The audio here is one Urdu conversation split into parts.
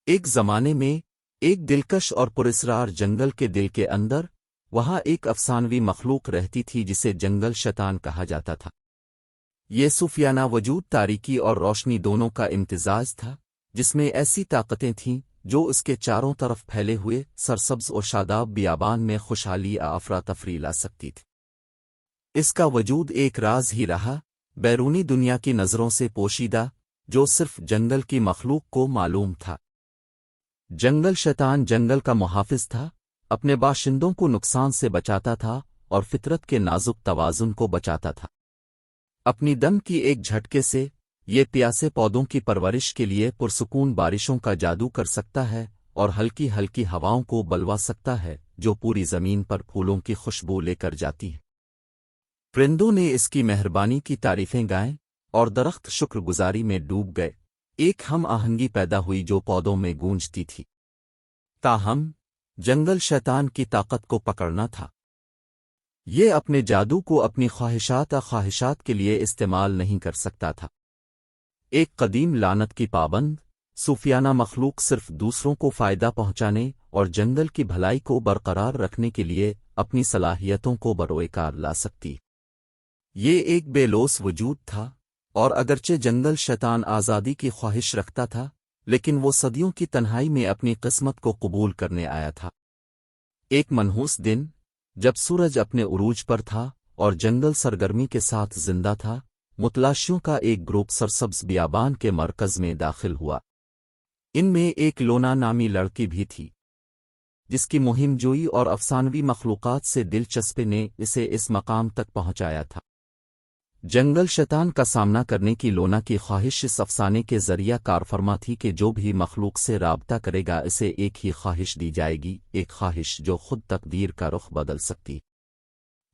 ایک زمانے میں ایک دلکش اور پراسرار جنگل کے دل کے اندر وہاں ایک افسانوی مخلوق رہتی تھی جسے جنگل شیطان کہا جاتا تھا۔ یہ صوفیانہ وجود تاریکی اور روشنی دونوں کا امتزاج تھا، جس میں ایسی طاقتیں تھیں جو اس کے چاروں طرف پھیلے ہوئے سرسبز و شاداب بیابان میں خوشحالی افراتفری لا سکتی تھی۔ اس کا وجود ایک راز ہی رہا، بیرونی دنیا کی نظروں سے پوشیدہ، جو صرف جنگل کی مخلوق کو معلوم تھا۔ جنگل شیطان جنگل کا محافظ تھا، اپنے باشندوں کو نقصان سے بچاتا تھا اور فطرت کے نازک توازن کو بچاتا تھا۔ اپنی دم کی ایک جھٹکے سے یہ پیاسے پودوں کی پرورش کے لیے پرسکون بارشوں کا جادو کر سکتا ہے اور ہلکی ہلکی ہواؤں کو بلوا سکتا ہے جو پوری زمین پر پھولوں کی خوشبو لے کر جاتی ہیں۔ پرندوں نے اس کی مہربانی کی تعریفیں گائیں اور درخت شکر گزاری میں ڈوب گئے، ایک ہم آہنگی پیدا ہوئی جو پودوں میں گونجتی تھی۔ تاہم جنگل شیطان کی طاقت کو پکڑنا تھا۔ یہ اپنے جادو کو اپنی خواہشات کے لیے استعمال نہیں کر سکتا تھا۔ ایک قدیم لعنت کی پابند، صوفیانہ مخلوق صرف دوسروں کو فائدہ پہنچانے اور جنگل کی بھلائی کو برقرار رکھنے کے لیے اپنی صلاحیتوں کو بروئے کار لا سکتی۔ یہ ایک بے لوث وجود تھا، اور اگرچہ جنگل شیطان آزادی کی خواہش رکھتا تھا، لیکن وہ صدیوں کی تنہائی میں اپنی قسمت کو قبول کرنے آیا تھا۔ ایک منحوس دن، جب سورج اپنے عروج پر تھا اور جنگل سرگرمی کے ساتھ زندہ تھا، متلاشیوں کا ایک گروپ سرسبز بیابان کے مرکز میں داخل ہوا۔ ان میں ایک لونا نامی لڑکی بھی تھی، جس کی مہم جوئی اور افسانوی مخلوقات سے دلچسپی نے اسے اس مقام تک پہنچایا تھا۔ جنگل شیطان کا سامنا کرنے کی لونا کی خواہش اس افسانے کے ذریعہ کارفرما تھی کہ جو بھی مخلوق سے رابطہ کرے گا اسے ایک ہی خواہش دی جائے گی، ایک خواہش جو خود تقدیر کا رخ بدل سکتی۔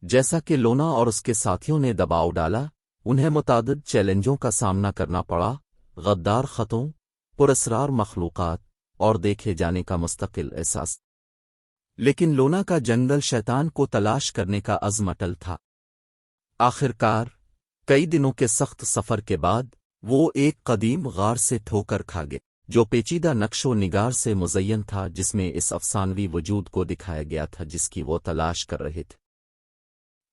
جیسا کہ لونا اور اس کے ساتھیوں نے دباؤ ڈالا، انہیں متعدد چیلنجوں کا سامنا کرنا پڑا، غدار خطوں، پراسرار مخلوقات اور دیکھے جانے کا مستقل احساس۔ لیکن لونا کا جنگل شیطان کو تلاش کرنے کا عزم اٹل تھا۔ آخرکار کئی دنوں کے سخت سفر کے بعد وہ ایک قدیم غار سے ٹھوکر کھا گئے، جو پیچیدہ نقش و نگار سے مزین تھا، جس میں اس افسانوی وجود کو دکھایا گیا تھا جس کی وہ تلاش کر رہے تھے۔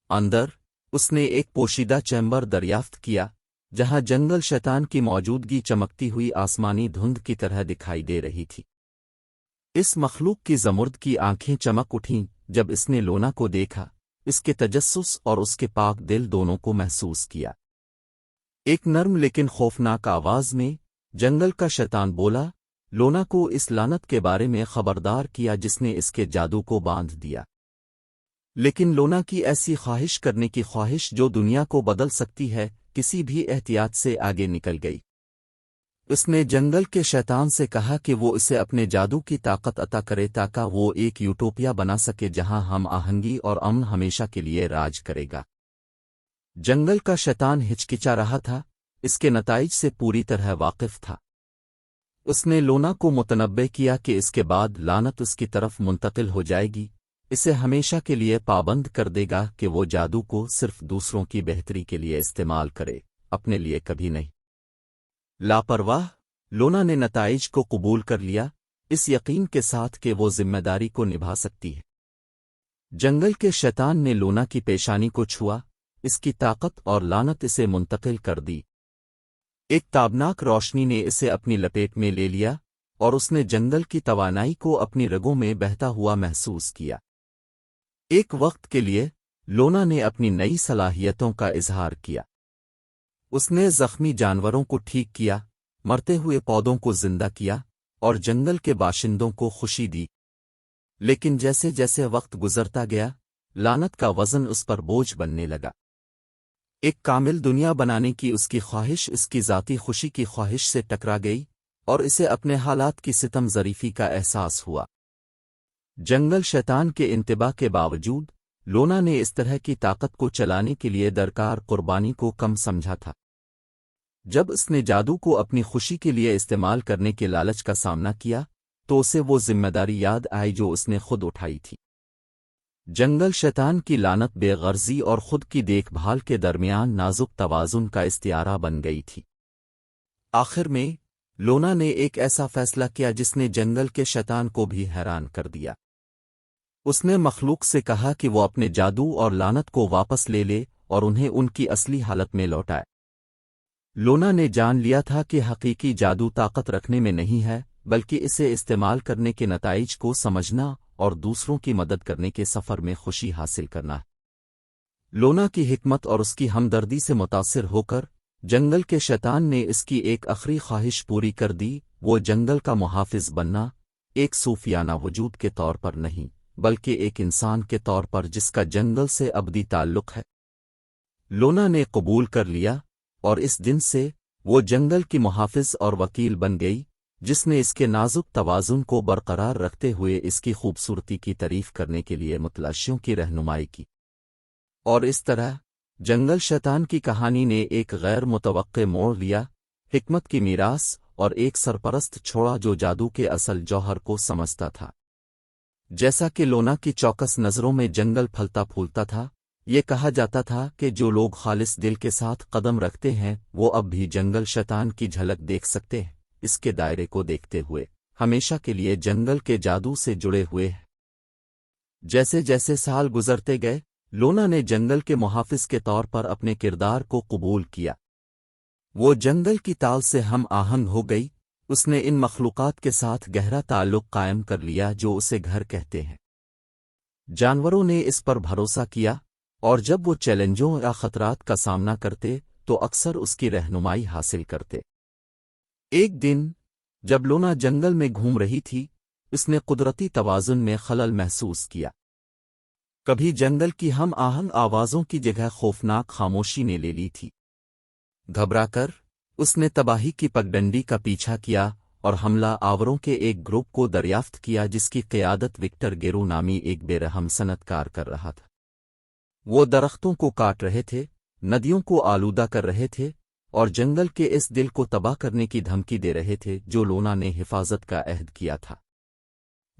اندر اس نے ایک پوشیدہ چیمبر دریافت کیا، جہاں جنگل شیطان کی موجودگی چمکتی ہوئی آسمانی دھند کی طرح دکھائی دے رہی تھی۔ اس مخلوق کی زمرد کی آنکھیں چمک اٹھیں جب اس نے لونا کو دیکھا، اس کے تجسس اور اس کے پاک دل دونوں کو محسوس کیا۔ ایک نرم لیکن خوفناک آواز میں جنگل کا شیطان بولا، لونا کو اس لعنت کے بارے میں خبردار کیا جس نے اس کے جادو کو باندھ دیا۔ لیکن لونا کی ایسی خواہش کرنے کی خواہش جو دنیا کو بدل سکتی ہے، کسی بھی احتیاط سے آگے نکل گئی۔ اس نے جنگل کے شیطان سے کہا کہ وہ اسے اپنے جادو کی طاقت عطا کرے تاکہ وہ ایک یوٹوپیا بنا سکے جہاں ہم آہنگی اور امن ہمیشہ کے لیے راج کرے گا۔ جنگل کا شیطان ہچکچا رہا تھا، اس کے نتائج سے پوری طرح واقف تھا۔ اس نے لونا کو متنبع کیا کہ اس کے بعد لعنت اس کی طرف منتقل ہو جائے گی، اسے ہمیشہ کے لیے پابند کر دے گا کہ وہ جادو کو صرف دوسروں کی بہتری کے لیے استعمال کرے، اپنے لیے کبھی نہیں۔ لاپرواہ لونا نے نتائج کو قبول کر لیا، اس یقین کے ساتھ کہ وہ ذمہ داری کو نبھا سکتی ہے۔ جنگل کے شیطان نے لونا کی پیشانی کو چھوا، اس کی طاقت اور لعنت اسے منتقل کر دی۔ ایک تابناک روشنی نے اسے اپنی لپیٹ میں لے لیا اور اس نے جنگل کی توانائی کو اپنی رگوں میں بہتا ہوا محسوس کیا۔ ایک وقت کے لیے لونا نے اپنی نئی صلاحیتوں کا اظہار کیا۔ اس نے زخمی جانوروں کو ٹھیک کیا، مرتے ہوئے پودوں کو زندہ کیا اور جنگل کے باشندوں کو خوشی دی۔ لیکن جیسے جیسے وقت گزرتا گیا، لعنت کا وزن اس پر بوجھ بننے لگا۔ ایک کامل دنیا بنانے کی اس کی خواہش اس کی ذاتی خوشی کی خواہش سے ٹکرا گئی اور اسے اپنے حالات کی ستم ظریفی کا احساس ہوا۔ جنگل شیطان کے انتباہ کے باوجود لونا نے اس طرح کی طاقت کو چلانے کے لیے درکار قربانی کو کم سمجھا تھا۔ جب اس نے جادو کو اپنی خوشی کے لیے استعمال کرنے کے لالچ کا سامنا کیا تو اسے وہ ذمہ داری یاد آئی جو اس نے خود اٹھائی تھی۔ جنگل شیطان کی لعنت بے غرضی اور خود کی دیکھ بھال کے درمیان نازک توازن کا استعارہ بن گئی تھی۔ آخر میں لونا نے ایک ایسا فیصلہ کیا جس نے جنگل کے شیطان کو بھی حیران کر دیا۔ اس نے مخلوق سے کہا کہ وہ اپنے جادو اور لعنت کو واپس لے لے اور انہیں ان کی اصلی حالت میں لوٹائے۔ لونا نے جان لیا تھا کہ حقیقی جادو طاقت رکھنے میں نہیں ہے، بلکہ اسے استعمال کرنے کے نتائج کو سمجھنا اور دوسروں کی مدد کرنے کے سفر میں خوشی حاصل کرنا ہے۔ لونا کی حکمت اور اس کی ہمدردی سے متاثر ہو کر جنگل کے شیطان نے اس کی ایک آخری خواہش پوری کر دی، وہ جنگل کا محافظ بننا، ایک صوفیانہ وجود کے طور پر نہیں بلکہ ایک انسان کے طور پر جس کا جنگل سے ابدی تعلق ہے۔ لونا نے قبول کر لیا، اور اس دن سے وہ جنگل کی محافظ اور وکیل بن گئی، جس نے اس کے نازک توازن کو برقرار رکھتے ہوئے اس کی خوبصورتی کی تعریف کرنے کے لیے متلاشیوں کی رہنمائی کی۔ اور اس طرح جنگل شیطان کی کہانی نے ایک غیر متوقع موڑ لیا، حکمت کی میراث اور ایک سرپرست چھوڑا جو جادو کے اصل جوہر کو سمجھتا تھا۔ جیسا کہ لونا کی چوکس نظروں میں جنگل پھلتا پھولتا تھا، یہ کہا جاتا تھا کہ جو لوگ خالص دل کے ساتھ قدم رکھتے ہیں وہ اب بھی جنگل شیطان کی جھلک دیکھ سکتے ہیں، اس کے دائرے کو دیکھتے ہوئے ہمیشہ کے لیے جنگل کے جادو سے جڑے ہوئے ہیں۔ جیسے جیسے سال گزرتے گئے، لونا نے جنگل کے محافظ کے طور پر اپنے کردار کو قبول کیا۔ وہ جنگل کی تال سے ہم آہنگ ہو گئی، اس نے ان مخلوقات کے ساتھ گہرا تعلق قائم کر لیا جو اسے گھر کہتے ہیں۔ جانوروں نے اس پر بھروسہ کیا، اور جب وہ چیلنجوں یا خطرات کا سامنا کرتے تو اکثر اس کی رہنمائی حاصل کرتے۔ ایک دن جب لونا جنگل میں گھوم رہی تھی، اس نے قدرتی توازن میں خلل محسوس کیا۔ کبھی جنگل کی ہم آہنگ آوازوں کی جگہ خوفناک خاموشی نے لے لی تھی۔ گھبرا کر اس نے تباہی کی پگڈنڈی کا پیچھا کیا اور حملہ آوروں کے ایک گروپ کو دریافت کیا جس کی قیادت وکٹر گیرو نامی ایک بے رحم صنعت کار کر رہا تھا۔ وہ درختوں کو کاٹ رہے تھے، ندیوں کو آلودہ کر رہے تھے، اور جنگل کے اس دل کو تباہ کرنے کی دھمکی دے رہے تھے جو لونا نے حفاظت کا عہد کیا تھا۔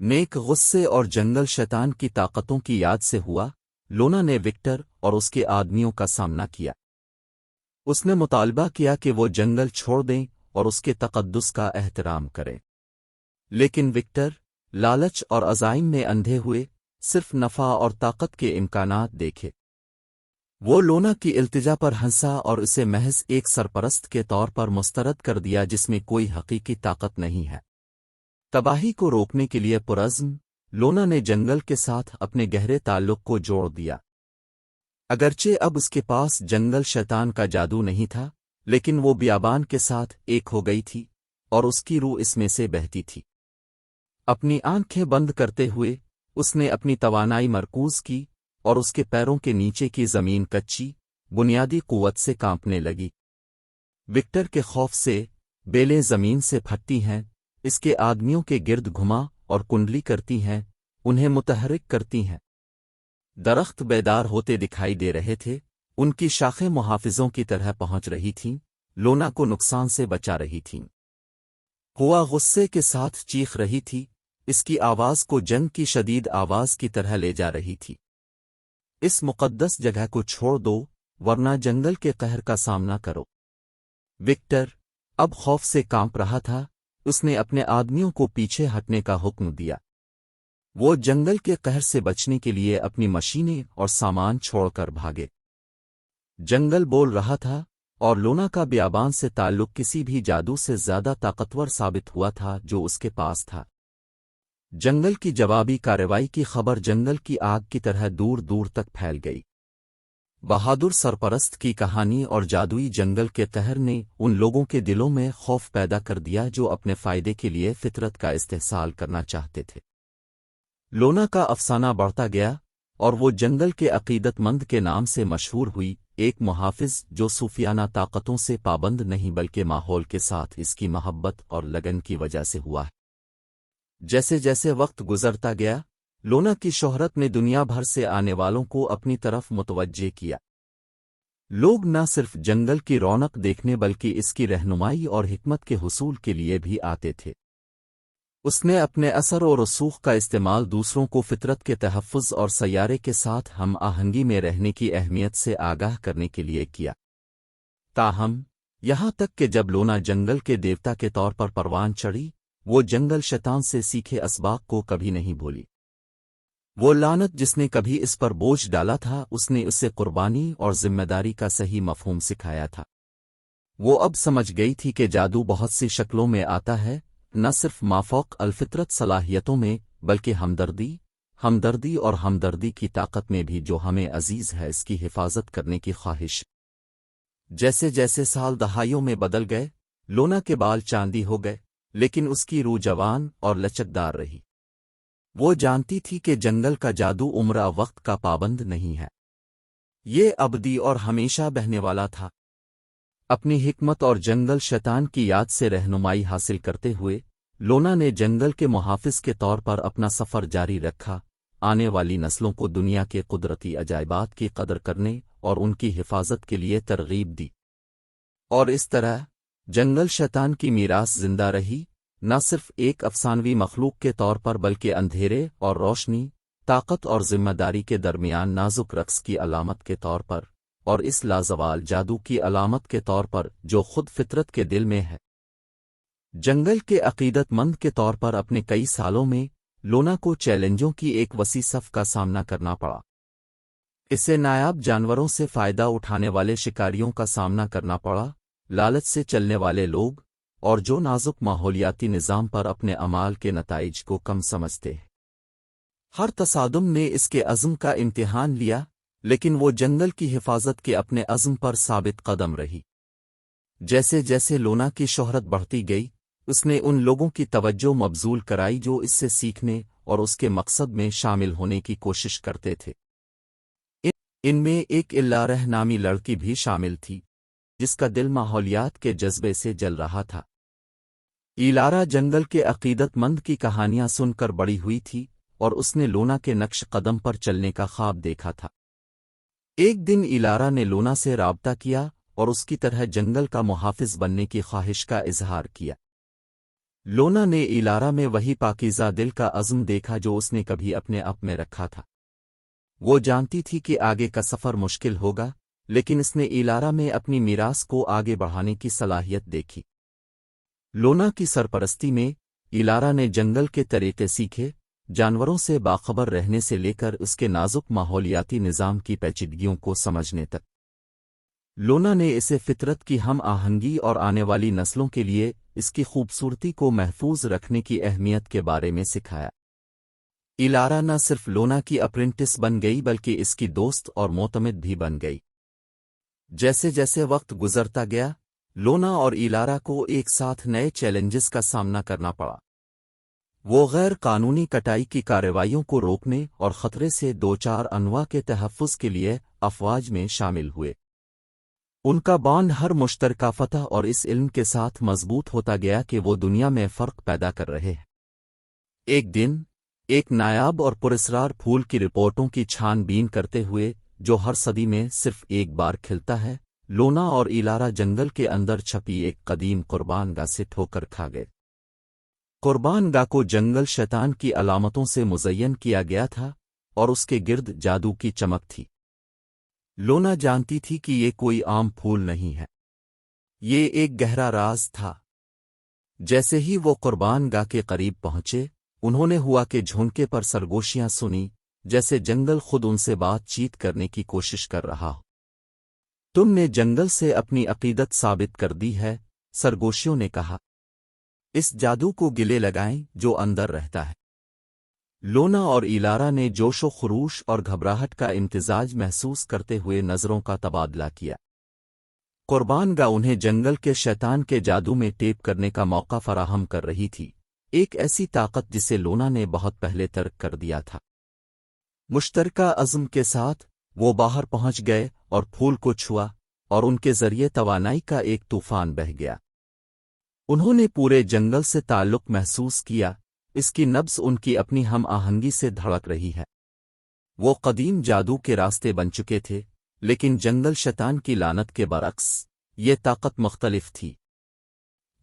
نیک غصے اور جنگل شیطان کی طاقتوں کی یاد سے ہوا، لونا نے وکٹر اور اس کے آدمیوں کا سامنا کیا۔ اس نے مطالبہ کیا کہ وہ جنگل چھوڑ دیں اور اس کے تقدس کا احترام کریں، لیکن وکٹر لالچ اور عزائم میں اندھے ہوئے، صرف نفع اور طاقت کے امکانات دیکھے۔ وہ لونا کی التجا پر ہنسا اور اسے محض ایک سرپرست کے طور پر مسترد کر دیا جس میں کوئی حقیقی طاقت نہیں ہے۔ تباہی کو روکنے کے لیے پرعزم، لونا نے جنگل کے ساتھ اپنے گہرے تعلق کو جوڑ دیا۔ اگرچہ اب اس کے پاس جنگل شیطان کا جادو نہیں تھا، لیکن وہ بیابان کے ساتھ ایک ہو گئی تھی، اور اس کی روح اس میں سے بہتی تھی۔ اپنی آنکھیں بند کرتے ہوئے اس نے اپنی توانائی مرکوز کی، اور اس کے پیروں کے نیچے کی زمین کچی، بنیادی قوت سے کانپنے لگی۔ وکٹر کے خوف سے بیلیں زمین سے پھٹتی ہیں، اس کے آدمیوں کے گرد گھما اور کنڈلی کرتی ہیں، انہیں متحرک کرتی ہیں۔ درخت بیدار ہوتے دکھائی دے رہے تھے، ان کی شاخیں محافظوں کی طرح پہنچ رہی تھیں، لونا کو نقصان سے بچا رہی تھیں۔ ہوا غصے کے ساتھ چیخ رہی تھی، اس کی آواز کو جنگ کی شدید آواز کی طرح لے جا رہی تھی۔ اس مقدس جگہ کو چھوڑ دو، ورنہ جنگل کے قہر کا سامنا کرو۔ وکٹر اب خوف سے کانپ رہا تھا، اس نے اپنے آدمیوں کو پیچھے ہٹنے کا حکم دیا۔ وہ جنگل کے قہر سے بچنے کے لیے اپنی مشینیں اور سامان چھوڑ کر بھاگے۔ جنگل بول رہا تھا، اور لونا کا بیابان سے تعلق کسی بھی جادو سے زیادہ طاقتور ثابت ہوا تھا جو اس کے پاس تھا۔ جنگل کی جوابی کارروائی کی خبر جنگل کی آگ کی طرح دور دور تک پھیل گئی۔ بہادر سرپرست کی کہانی اور جادوئی جنگل کے قہر نے ان لوگوں کے دلوں میں خوف پیدا کر دیا جو اپنے فائدے کے لیے فطرت کا استحصال کرنا چاہتے تھے۔ لونا کا افسانہ بڑھتا گیا، اور وہ جنگل کے عقیدت مند کے نام سے مشہور ہوئی، ایک محافظ جو صوفیانہ طاقتوں سے پابند نہیں بلکہ ماحول کے ساتھ اس کی محبت اور لگن کی وجہ سے ہوا ہے۔ جیسے جیسے وقت گزرتا گیا، لونا کی شہرت نے دنیا بھر سے آنے والوں کو اپنی طرف متوجہ کیا۔ لوگ نہ صرف جنگل کی رونق دیکھنے بلکہ اس کی رہنمائی اور حکمت کے حصول کے لیے بھی آتے تھے۔ اس نے اپنے اثر و رسوخ کا استعمال دوسروں کو فطرت کے تحفظ اور سیارے کے ساتھ ہم آہنگی میں رہنے کی اہمیت سے آگاہ کرنے کے لیے کیا۔ تاہم یہاں تک کہ جب لونا جنگل کے دیوتا کے طور پر پروان چڑھی، وہ جنگل شیطان سے سیکھے اسباق کو کبھی نہیں بھولی۔ وہ لعنت جس نے کبھی اس پر بوجھ ڈالا تھا، اس نے اسے قربانی اور ذمہ داری کا صحیح مفہوم سکھایا تھا۔ وہ اب سمجھ گئی تھی کہ جادو بہت سی شکلوں میں آتا ہے، نہ صرف مافوق الفطرت صلاحیتوں میں، بلکہ ہمدردی اور ہمدردی کی طاقت میں بھی، جو ہمیں عزیز ہے اس کی حفاظت کرنے کی خواہش۔ جیسے جیسے سال دہائیوں میں بدل گئے، لونا کے بال چاندی ہو گئے، لیکن اس کی روح جوان اور لچکدار رہی۔ وہ جانتی تھی کہ جنگل کا جادو عمرہ وقت کا پابند نہیں ہے، یہ ابدی اور ہمیشہ بہنے والا تھا۔ اپنی حکمت اور جنگل شیطان کی یاد سے رہنمائی حاصل کرتے ہوئے، لونا نے جنگل کے محافظ کے طور پر اپنا سفر جاری رکھا، آنے والی نسلوں کو دنیا کے قدرتی عجائبات کی قدر کرنے اور ان کی حفاظت کے لیے ترغیب دی۔ اور اس طرح جنگل شیطان کی میراث زندہ رہی، نہ صرف ایک افسانوی مخلوق کے طور پر، بلکہ اندھیرے اور روشنی، طاقت اور ذمہ داری کے درمیان نازک رقص کی علامت کے طور پر، اور اس لازوال جادو کی علامت کے طور پر جو خود فطرت کے دل میں ہے۔ جنگل کے عقیدت مند کے طور پر اپنے کئی سالوں میں لونا کو چیلنجوں کی ایک وسیع صف کا سامنا کرنا پڑا۔ اسے نایاب جانوروں سے فائدہ اٹھانے والے شکاریوں کا سامنا کرنا پڑا، لالچ سے چلنے والے لوگ، اور جو نازک ماحولیاتی نظام پر اپنے اعمال کے نتائج کو کم سمجھتے ہیں۔ ہر تصادم نے اس کے عزم کا امتحان لیا، لیکن وہ جنگل کی حفاظت کے اپنے عزم پر ثابت قدم رہی۔ جیسے جیسے لونا کی شہرت بڑھتی گئی، اس نے ان لوگوں کی توجہ مبذول کرائی جو اس سے سیکھنے اور اس کے مقصد میں شامل ہونے کی کوشش کرتے تھے۔ ان میں ایک الارہ نامی لڑکی بھی شامل تھی، جس کا دل ماحولیات کے جذبے سے جل رہا تھا۔ ایلارا جنگل کے عقیدت مند کی کہانیاں سن کر بڑی ہوئی تھی، اور اس نے لونا کے نقش قدم پر چلنے کا خواب دیکھا تھا۔ ایک دن ایلارا نے لونا سے رابطہ کیا اور اس کی طرح جنگل کا محافظ بننے کی خواہش کا اظہار کیا۔ لونا نے ایلارا میں وہی پاکیزہ دل کا عزم دیکھا جو اس نے کبھی اپنے آپ میں رکھا تھا۔ وہ جانتی تھی کہ آگے کا سفر مشکل ہوگا، لیکن اس نے ایلارا میں اپنی میراث کو آگے بڑھانے کی صلاحیت دیکھی۔ لونا کی سرپرستی میں ایلارا نے جنگل کے طریقے سیکھے، جانوروں سے باخبر رہنے سے لے کر اس کے نازک ماحولیاتی نظام کی پیچیدگیوں کو سمجھنے تک۔ لونا نے اسے فطرت کی ہم آہنگی اور آنے والی نسلوں کے لیے اس کی خوبصورتی کو محفوظ رکھنے کی اہمیت کے بارے میں سکھایا۔ ایلارا نہ صرف لونا کی اپرینٹس بن گئی بلکہ اس کی دوست اور معتمد بھی بن گئی۔ جیسے جیسے وقت گزرتا گیا، لونا اور ایلارا کو ایک ساتھ نئے چیلنجز کا سامنا کرنا پڑا۔ وہ غیر قانونی کٹائی کی کارروائیوں کو روکنے اور خطرے سے دوچار انواع کے تحفظ کے لیے افواج میں شامل ہوئے۔ ان کا بانڈ ہر مشترکہ فتح اور اس علم کے ساتھ مضبوط ہوتا گیا کہ وہ دنیا میں فرق پیدا کر رہے ہیں۔ ایک دن ایک نایاب اور پراسرار پھول کی رپورٹوں کی چھان بین کرتے ہوئے، جو ہر صدی میں صرف ایک بار کھلتا ہے، لونا اور ایلارا جنگل کے اندر چھپی ایک قدیم قربان گاہ سے ٹھوکر کھا گئے۔ قربان گاہ کو جنگل شیطان کی علامتوں سے مزین کیا گیا تھا، اور اس کے گرد جادو کی چمک تھی۔ لونا جانتی تھی کہ یہ کوئی عام پھول نہیں ہے، یہ ایک گہرا راز تھا۔ جیسے ہی وہ قربان گاہ کے قریب پہنچے، انہوں نے ہوا کہ جھونکے پر سرگوشیاں سنی، جیسے جنگل خود ان سے بات چیت کرنے کی کوشش کر رہا ہو۔ تم نے جنگل سے اپنی عقیدت ثابت کر دی ہے، سرگوشیوں نے کہا۔ اس جادو کو گلے لگائیں جو اندر رہتا ہے۔ لونا اور ایلارا نے جوش و خروش اور گھبراہٹ کا امتزاج محسوس کرتے ہوئے نظروں کا تبادلہ کیا۔ قربان گاہ انہیں جنگل کے شیطان کے جادو میں ٹیپ کرنے کا موقع فراہم کر رہی تھی، ایک ایسی طاقت جسے لونا نے بہت پہلے ترک کر دیا تھا۔ مشترکہ عزم کے ساتھ وہ باہر پہنچ گئے اور پھول کو چھوا، اور ان کے ذریعے توانائی کا ایک طوفان بہہ گیا۔ انہوں نے پورے جنگل سے تعلق محسوس کیا، اس کی نبض ان کی اپنی ہم آہنگی سے دھڑک رہی ہے۔ وہ قدیم جادو کے راستے بن چکے تھے، لیکن جنگل شیطان کی لعنت کے برعکس یہ طاقت مختلف تھی۔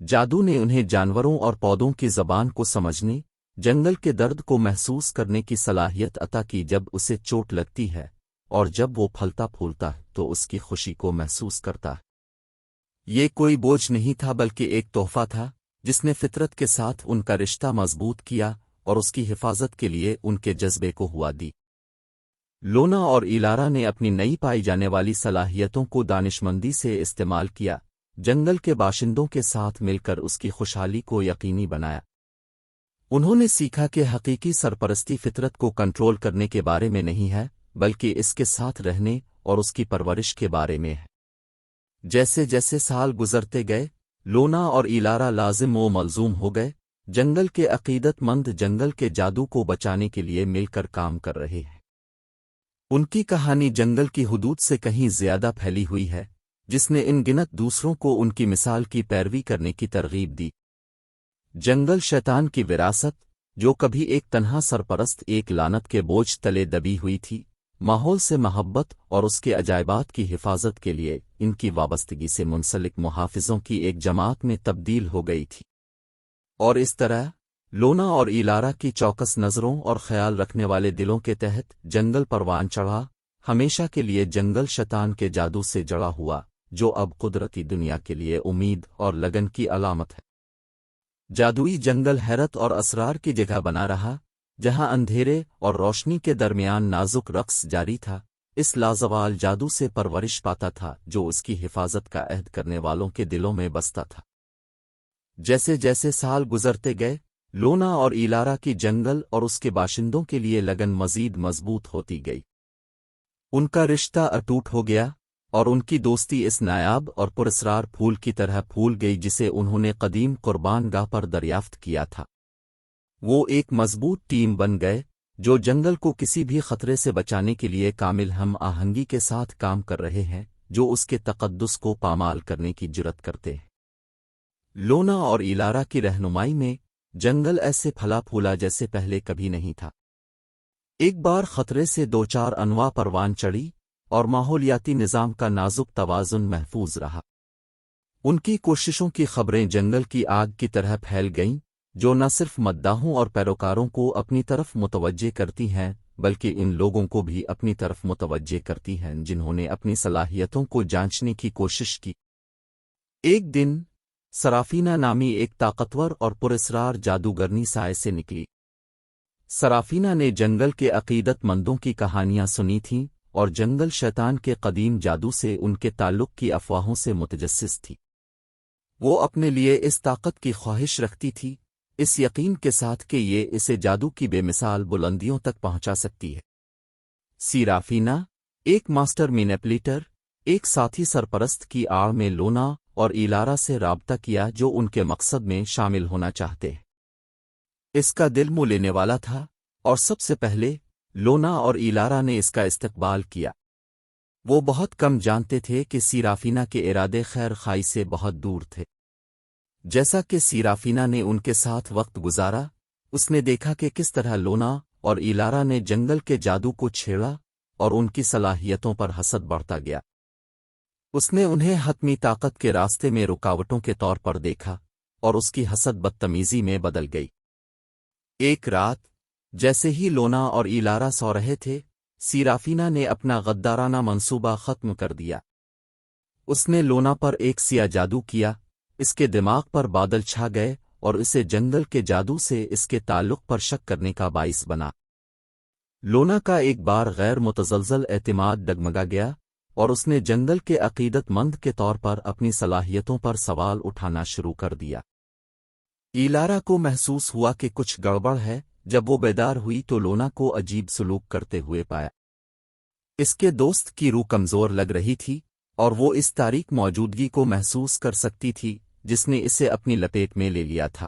جادو نے انہیں جانوروں اور پودوں کی زبان کو سمجھنے، جنگل کے درد کو محسوس کرنے کی صلاحیت عطا کی جب اسے چوٹ لگتی ہے، اور جب وہ پھلتا پھولتا ہے تو اس کی خوشی کو محسوس کرتا ہے۔ یہ کوئی بوجھ نہیں تھا بلکہ ایک تحفہ تھا جس نے فطرت کے ساتھ ان کا رشتہ مضبوط کیا اور اس کی حفاظت کے لیے ان کے جذبے کو ہوا دی۔ لونا اور ایلارا نے اپنی نئی پائی جانے والی صلاحیتوں کو دانشمندی سے استعمال کیا، جنگل کے باشندوں کے ساتھ مل کر اس کی خوشحالی کو یقینی بنایا۔ انہوں نے سیکھا کہ حقیقی سرپرستی فطرت کو کنٹرول کرنے کے بارے میں نہیں ہے بلکہ اس کے ساتھ رہنے اور اس کی پرورش کے بارے میں ہے۔ جیسے جیسے سال گزرتے گئے، لونا اور ایلارا لازم و ملزوم ہو گئے، جنگل کے عقیدت مند جنگل کے جادو کو بچانے کے لیے مل کر کام کر رہے ہیں۔ ان کی کہانی جنگل کی حدود سے کہیں زیادہ پھیلی ہوئی ہے، جس نے ان گنت دوسروں کو ان کی مثال کی پیروی کرنے کی ترغیب دی۔ جنگل شیطان کی وراثت، جو کبھی ایک تنہا سرپرست ایک لعنت کے بوجھ تلے دبی ہوئی تھی، ماحول سے محبت اور اس کے عجائبات کی حفاظت کے لیے ان کی وابستگی سے منسلک محافظوں کی ایک جماعت میں تبدیل ہو گئی تھی۔ اور اس طرح لونا اور ایلارا کی چوکس نظروں اور خیال رکھنے والے دلوں کے تحت جنگل پروان چڑھا، ہمیشہ کے لیے جنگل شیطان کے جادو سے جڑا ہوا، جو اب قدرتی دنیا کے لیے امید اور لگن کی علامت ہے۔ جادوئی جنگل حیرت اور اسرار کی جگہ بنا رہا، جہاں اندھیرے اور روشنی کے درمیان نازک رقص جاری تھا، اس لازوال جادو سے پرورش پاتا تھا جو اس کی حفاظت کا عہد کرنے والوں کے دلوں میں بستا تھا۔ جیسے جیسے سال گزرتے گئے، لونا اور ایلارا کی جنگل اور اس کے باشندوں کے لیے لگن مزید مضبوط ہوتی گئی۔ ان کا رشتہ اٹوٹ ہو گیا اور ان کی دوستی اس نایاب اور پراسرار پھول کی طرح پھول گئی جسے انہوں نے قدیم قربان گاہ پر دریافت کیا تھا۔ وہ ایک مضبوط ٹیم بن گئے جو جنگل کو کسی بھی خطرے سے بچانے کے لیے کامل ہم آہنگی کے ساتھ کام کر رہے ہیں، جو اس کے تقدس کو پامال کرنے کی جرات کرتے ہیں۔ لونا اور ایلارا کی رہنمائی میں جنگل ایسے پھلا پھولا جیسے پہلے کبھی نہیں تھا۔ ایک بار خطرے سے دو چار انواع پروان چڑھی اور ماحولیاتی نظام کا نازک توازن محفوظ رہا۔ ان کی کوششوں کی خبریں جنگل کی آگ کی طرح پھیل گئیں، جو نہ صرف مداحوں اور پیروکاروں کو اپنی طرف متوجہ کرتی ہیں بلکہ ان لوگوں کو بھی اپنی طرف متوجہ کرتی ہیں جنہوں نے اپنی صلاحیتوں کو جانچنے کی کوشش کی۔ ایک دن سرافینا نامی ایک طاقتور اور پراسرار جادوگرنی سائے سے نکلی۔ سرافینا نے جنگل کے عقیدت مندوں کی کہانیاں سنی تھیں اور جنگل شیطان کے قدیم جادو سے ان کے تعلق کی افواہوں سے متجسس تھی۔ وہ اپنے لیے اس طاقت کی خواہش رکھتی تھی، اس یقین کے ساتھ کہ یہ اسے جادو کی بے مثال بلندیوں تک پہنچا سکتی ہے۔ سیرافینا، ایک ماسٹر مینیپولیٹر، ایک ساتھی سرپرست کی آڑ میں لونا اور ایلارا سے رابطہ کیا جو ان کے مقصد میں شامل ہونا چاہتے ہیں۔ اس کا دل منہ لینے والا تھا اور سب سے پہلے لونا اور ایلارا نے اس کا استقبال کیا۔ وہ بہت کم جانتے تھے کہ سیرافینا کے ارادے خیر خواہی سے بہت دور تھے۔ جیسا کہ سیرافینا نے ان کے ساتھ وقت گزارا، اس نے دیکھا کہ کس طرح لونا اور ایلارا نے جنگل کے جادو کو چھیڑا اور ان کی صلاحیتوں پر حسد بڑھتا گیا۔ اس نے انہیں حتمی طاقت کے راستے میں رکاوٹوں کے طور پر دیکھا اور اس کی حسد بدتمیزی میں بدل گئی۔ ایک رات جیسے ہی لونا اور ایلارا سو رہے تھے، سیرافینا نے اپنا غدارانہ منصوبہ ختم کر دیا۔ اس نے لونا پر ایک سیاہ جادو کیا، اس کے دماغ پر بادل چھا گئے اور اسے جنگل کے جادو سے اس کے تعلق پر شک کرنے کا باعث بنا۔ لونا کا ایک بار غیر متزلزل اعتماد ڈگمگا گیا اور اس نے جنگل کے عقیدت مند کے طور پر اپنی صلاحیتوں پر سوال اٹھانا شروع کر دیا۔ ایلارا کو محسوس ہوا کہ کچھ گڑبڑ ہے۔ جب وہ بیدار ہوئی تو لونا کو عجیب سلوک کرتے ہوئے پایا۔ اس کے دوست کی روح کمزور لگ رہی تھی اور وہ اس تاریک موجودگی کو محسوس کر سکتی تھی جس نے اسے اپنی لپیٹ میں لے لیا تھا۔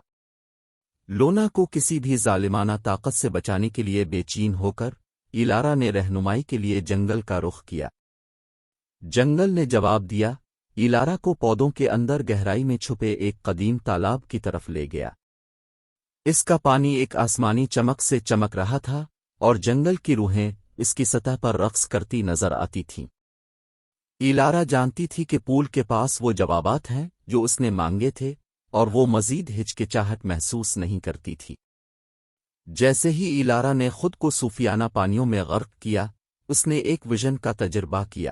لونا کو کسی بھی ظالمانہ طاقت سے بچانے کے لیے بے چین ہو کر ایلارا نے رہنمائی کے لیے جنگل کا رخ کیا۔ جنگل نے جواب دیا، ایلارا کو پودوں کے اندر گہرائی میں چھپے ایک قدیم تالاب کی طرف لے گیا۔ اس کا پانی ایک آسمانی چمک سے چمک رہا تھا اور جنگل کی روحیں اس کی سطح پر رقص کرتی نظر آتی تھیں۔ ایلارا جانتی تھی کہ پول کے پاس وہ جوابات ہیں جو اس نے مانگے تھے اور وہ مزید ہچکچاہٹ محسوس نہیں کرتی تھی۔ جیسے ہی ایلارا نے خود کو صوفیانہ پانیوں میں غرق کیا، اس نے ایک ویژن کا تجربہ کیا۔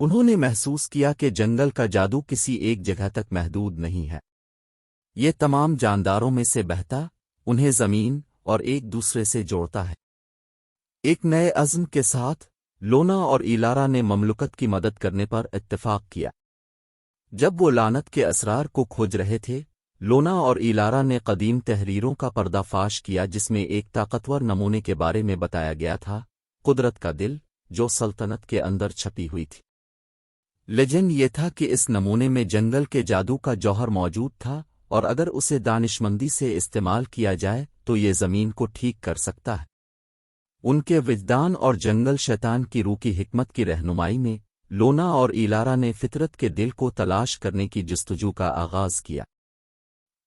انہوں نے محسوس کیا کہ جنگل کا جادو کسی ایک جگہ تک محدود نہیں ہے، یہ تمام جانداروں میں سے بہتا، انہیں زمین اور ایک دوسرے سے جوڑتا ہے۔ ایک نئے عزم کے ساتھ لونا اور ایلارا نے مملکت کی مدد کرنے پر اتفاق کیا۔ جب وہ لعنت کے اسرار کو کھوج رہے تھے، لونا اور ایلارا نے قدیم تحریروں کا پردہ فاش کیا جس میں ایک طاقتور نمونے کے بارے میں بتایا گیا تھا، قدرت کا دل، جو سلطنت کے اندر چھپی ہوئی تھی۔ لیجنڈ یہ تھا کہ اس نمونے میں جنگل کے جادو کا جوہر موجود تھا، اور اگر اسے دانشمندی سے استعمال کیا جائے تو یہ زمین کو ٹھیک کر سکتا ہے۔ ان کے وجدان اور جنگل شیطان کی روح کی حکمت کی رہنمائی میں لونا اور ایلارا نے فطرت کے دل کو تلاش کرنے کی جستجو کا آغاز کیا۔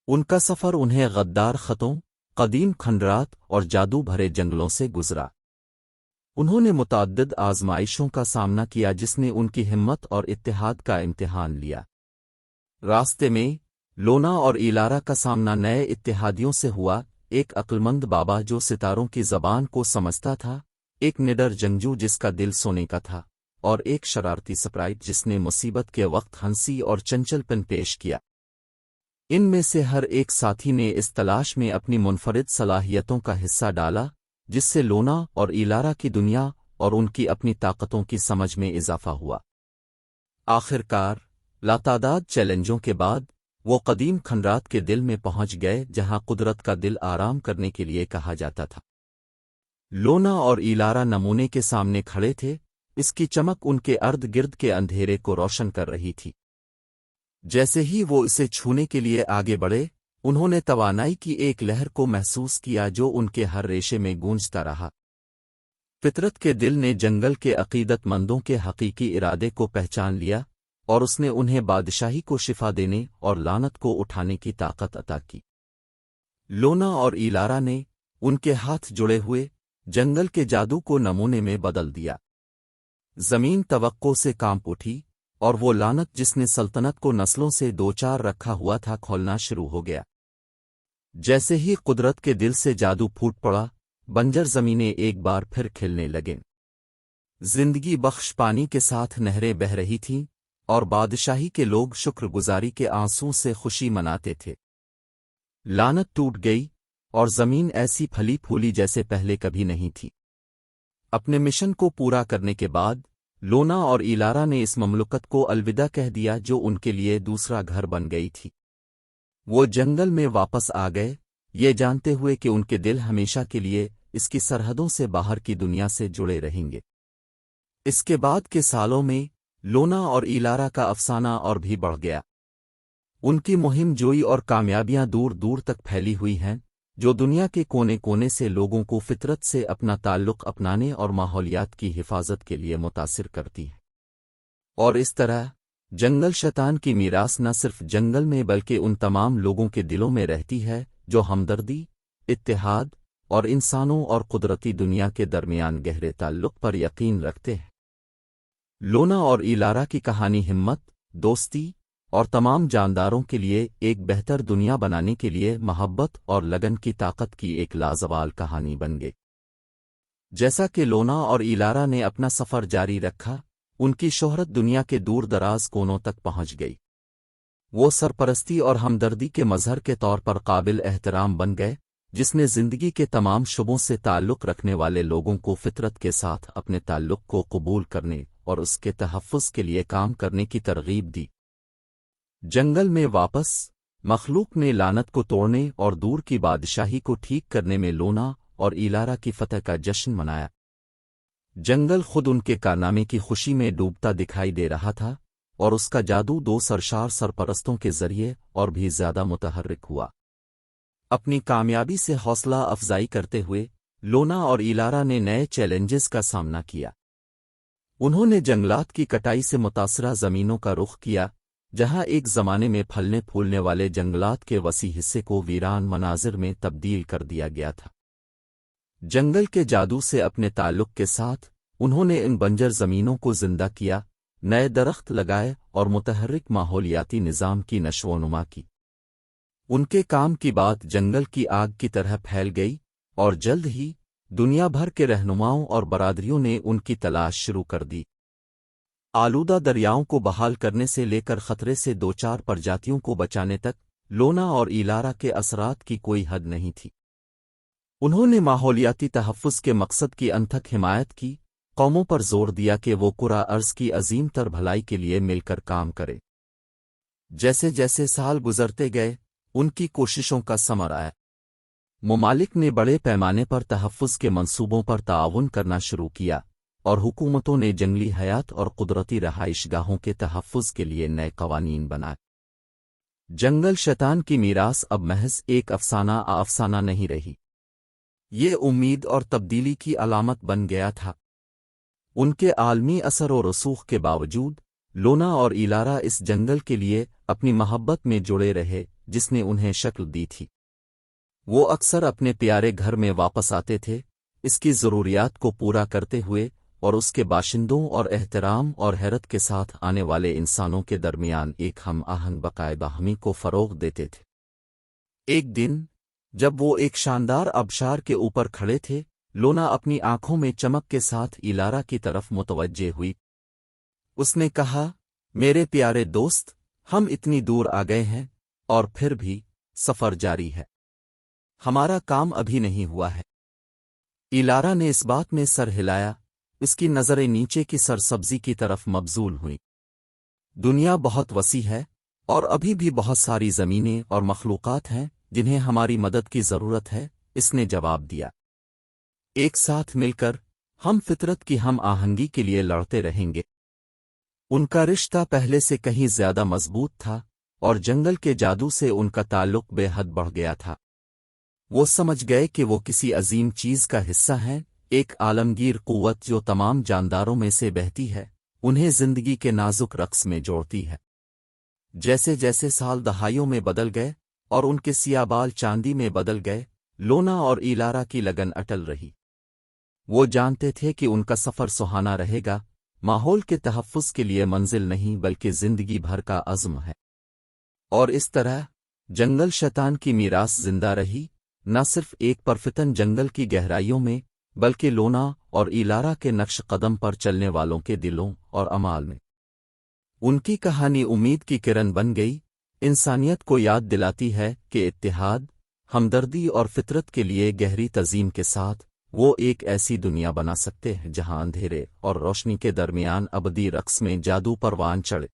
ان کا سفر انہیں غدار خطوں، قدیم کھنڈرات اور جادو بھرے جنگلوں سے گزرا۔ انہوں نے متعدد آزمائشوں کا سامنا کیا جس نے ان کی ہمت اور اتحاد کا امتحان لیا۔ راستے میں لونا اور ایلارا کا سامنا نئے اتحادیوں سے ہوا، ایک عقلمند بابا جو ستاروں کی زبان کو سمجھتا تھا، ایک نڈر جنگجو جس کا دل سونے کا تھا، اور ایک شرارتی سپرائٹ جس نے مصیبت کے وقت ہنسی اور چنچل پن پیش کیا۔ ان میں سے ہر ایک ساتھی نے اس تلاش میں اپنی منفرد صلاحیتوں کا حصہ ڈالا، جس سے لونا اور ایلارا کی دنیا اور ان کی اپنی طاقتوں کی سمجھ میں اضافہ ہوا۔ آخرکار، لاتعداد چیلنجوں کے بعد وہ قدیم کھنڈرات کے دل میں پہنچ گئے جہاں قدرت کا دل آرام کرنے کے لیے کہا جاتا تھا۔ لونا اور ایلارا نمونے کے سامنے کھڑے تھے، اس کی چمک ان کے ارد گرد کے اندھیرے کو روشن کر رہی تھی۔ جیسے ہی وہ اسے چھونے کے لیے آگے بڑھے، انہوں نے توانائی کی ایک لہر کو محسوس کیا جو ان کے ہر ریشے میں گونجتا رہا۔ فطرت کے دل نے جنگل کے عقیدت مندوں کے حقیقی ارادے کو پہچان لیا، اور اس نے انہیں بادشاہی کو شفا دینے اور لعنت کو اٹھانے کی طاقت عطا کی۔ لونا اور ایلارا نے، ان کے ہاتھ جڑے ہوئے، جنگل کے جادو کو نمونے میں بدل دیا۔ زمین توقع سے کانپ اٹھی، اور وہ لعنت جس نے سلطنت کو نسلوں سے دوچار رکھا ہوا تھا کھولنا شروع ہو گیا۔ جیسے ہی قدرت کے دل سے جادو پھوٹ پڑا، بنجر زمینیں ایک بار پھر کھلنے لگیں۔ زندگی بخش پانی کے ساتھ نہریں بہہ رہی تھیں، اور بادشاہی کے لوگ شکر گزاری کے آنسوں سے خوشی مناتے تھے۔ لعنت ٹوٹ گئی، اور زمین ایسی پھلی پھولی جیسے پہلے کبھی نہیں تھی۔ اپنے مشن کو پورا کرنے کے بعد لونا اور ایلارا نے اس مملکت کو الوداع کہہ دیا جو ان کے لیے دوسرا گھر بن گئی تھی۔ وہ جنگل میں واپس آ گئے، یہ جانتے ہوئے کہ ان کے دل ہمیشہ کے لیے اس کی سرحدوں سے باہر کی دنیا سے جڑے رہیں گے۔ اس کے بعد کے سالوں میں لونا اور ایلارا کا افسانہ اور بھی بڑھ گیا۔ ان کی مہم جوئی اور کامیابیاں دور دور تک پھیلی ہوئی ہیں، جو دنیا کے کونے کونے سے لوگوں کو فطرت سے اپنا تعلق اپنانے اور ماحولیات کی حفاظت کے لیے متاثر کرتی ہے۔ اور اس طرح جنگل شیطان کی میراث نہ صرف جنگل میں بلکہ ان تمام لوگوں کے دلوں میں رہتی ہے جو ہمدردی، اتحاد اور انسانوں اور قدرتی دنیا کے درمیان گہرے تعلق پر یقین رکھتے ہیں۔ لونا اور ایلارا کی کہانی ہمت، دوستی اور تمام جانداروں کے لیے ایک بہتر دنیا بنانے کے لیے محبت اور لگن کی طاقت کی ایک لازوال کہانی بن گئی۔ جیسا کہ لونا اور ایلارا نے اپنا سفر جاری رکھا، ان کی شہرت دنیا کے دور دراز کونوں تک پہنچ گئی۔ وہ سرپرستی اور ہمدردی کے مظہر کے طور پر قابل احترام بن گئے، جس نے زندگی کے تمام شعبوں سے تعلق رکھنے والے لوگوں کو فطرت کے ساتھ اپنے تعلق کو قبول کرنے اور اس کے تحفظ کے لیے کام کرنے کی ترغیب دی۔ جنگل میں واپس مخلوق نے لعنت کو توڑنے اور دور کی بادشاہی کو ٹھیک کرنے میں لونا اور ایلارا کی فتح کا جشن منایا۔ جنگل خود ان کے کارنامے کی خوشی میں ڈوبتا دکھائی دے رہا تھا، اور اس کا جادو دو سرشار سرپرستوں کے ذریعے اور بھی زیادہ متحرک ہوا۔ اپنی کامیابی سے حوصلہ افزائی کرتے ہوئے لونا اور ایلارا نے نئے چیلنجز کا سامنا کیا۔ انہوں نے جنگلات کی کٹائی سے متاثرہ زمینوں کا رخ کیا، جہاں ایک زمانے میں پھلنے پھولنے والے جنگلات کے وسیع حصے کو ویران مناظر میں تبدیل کر دیا گیا تھا۔ جنگل کے جادو سے اپنے تعلق کے ساتھ انہوں نے ان بنجر زمینوں کو زندہ کیا، نئے درخت لگائے اور متحرک ماحولیاتی نظام کی نشو و نما کی۔ ان کے کام کی بات جنگل کی آگ کی طرح پھیل گئی، اور جلد ہی دنیا بھر کے رہنماؤں اور برادریوں نے ان کی تلاش شروع کر دی۔ آلودہ دریاؤں کو بحال کرنے سے لے کر خطرے سے دو چار پرجاتیوں کو بچانے تک لونا اور ایلارا کے اثرات کی کوئی حد نہیں تھی۔ انہوں نے ماحولیاتی تحفظ کے مقصد کی انتھک حمایت کی، قوموں پر زور دیا کہ وہ کرہ ارض کی عظیم تر بھلائی کے لیے مل کر کام کرے۔ جیسے جیسے سال گزرتے گئے، ان کی کوششوں کا ثمر آیا۔ ممالک نے بڑے پیمانے پر تحفظ کے منصوبوں پر تعاون کرنا شروع کیا، اور حکومتوں نے جنگلی حیات اور قدرتی رہائش گاہوں کے تحفظ کے لیے نئے قوانین بنائے۔ جنگل شیطان کی میراث اب محض ایک افسانہ نہیں رہی، یہ امید اور تبدیلی کی علامت بن گیا تھا۔ ان کے عالمی اثر و رسوخ کے باوجود لونا اور ایلارا اس جنگل کے لیے اپنی محبت میں جڑے رہے جس نے انہیں شکل دی تھی۔ وہ اکثر اپنے پیارے گھر میں واپس آتے تھے، اس کی ضروریات کو پورا کرتے ہوئے، اور اس کے باشندوں اور احترام اور حیرت کے ساتھ آنے والے انسانوں کے درمیان ایک ہم آہنگ بقائے باہمی کو فروغ دیتے تھے۔ ایک دن جب وہ ایک شاندار آبشار کے اوپر کھڑے تھے، لونا اپنی آنکھوں میں چمک کے ساتھ ایلارا کی طرف متوجہ ہوئی۔ اس نے کہا، میرے پیارے دوست، ہم اتنی دور آ گئے ہیں، اور پھر بھی سفر جاری ہے، ہمارا کام ابھی نہیں ہوا ہے۔ ایلارا نے اس بات میں سر ہلایا، اس کی نظریں نیچے کی سرسبزی کی طرف مبذول ہوئیں۔ دنیا بہت وسیع ہے، اور ابھی بھی بہت ساری زمینیں اور مخلوقات ہیں جنہیں ہماری مدد کی ضرورت ہے، اس نے جواب دیا۔ ایک ساتھ مل کر ہم فطرت کی ہم آہنگی کے لیے لڑتے رہیں گے۔ ان کا رشتہ پہلے سے کہیں زیادہ مضبوط تھا، اور جنگل کے جادو سے ان کا تعلق بے حد بڑھ گیا تھا۔ وہ سمجھ گئے کہ وہ کسی عظیم چیز کا حصہ ہیں، ایک عالمگیر قوت جو تمام جانداروں میں سے بہتی ہے، انہیں زندگی کے نازک رقص میں جوڑتی ہے۔ جیسے جیسے سال دہائیوں میں بدل گئے اور ان کے سیاہ بال چاندی میں بدل گئے، لونا اور ایلارا کی لگن اٹل رہی۔ وہ جانتے تھے کہ ان کا سفر سہانا رہے گا، ماحول کے تحفظ کے لیے منزل نہیں بلکہ زندگی بھر کا عزم ہے۔ اور اس طرح جنگل شیطان کی میراث زندہ رہی، نہ صرف ایک پرفتن جنگل کی گہرائیوں میں، بلکہ لونا اور ایلارا کے نقش قدم پر چلنے والوں کے دلوں اور اعمال میں۔ ان کی کہانی امید کی کرن بن گئی، انسانیت کو یاد دلاتی ہے کہ اتحاد، ہمدردی اور فطرت کے لیے گہری تعظیم کے ساتھ وہ ایک ایسی دنیا بنا سکتے ہیں جہاں اندھیرے اور روشنی کے درمیان ابدی رقص میں جادو پروان چڑھے۔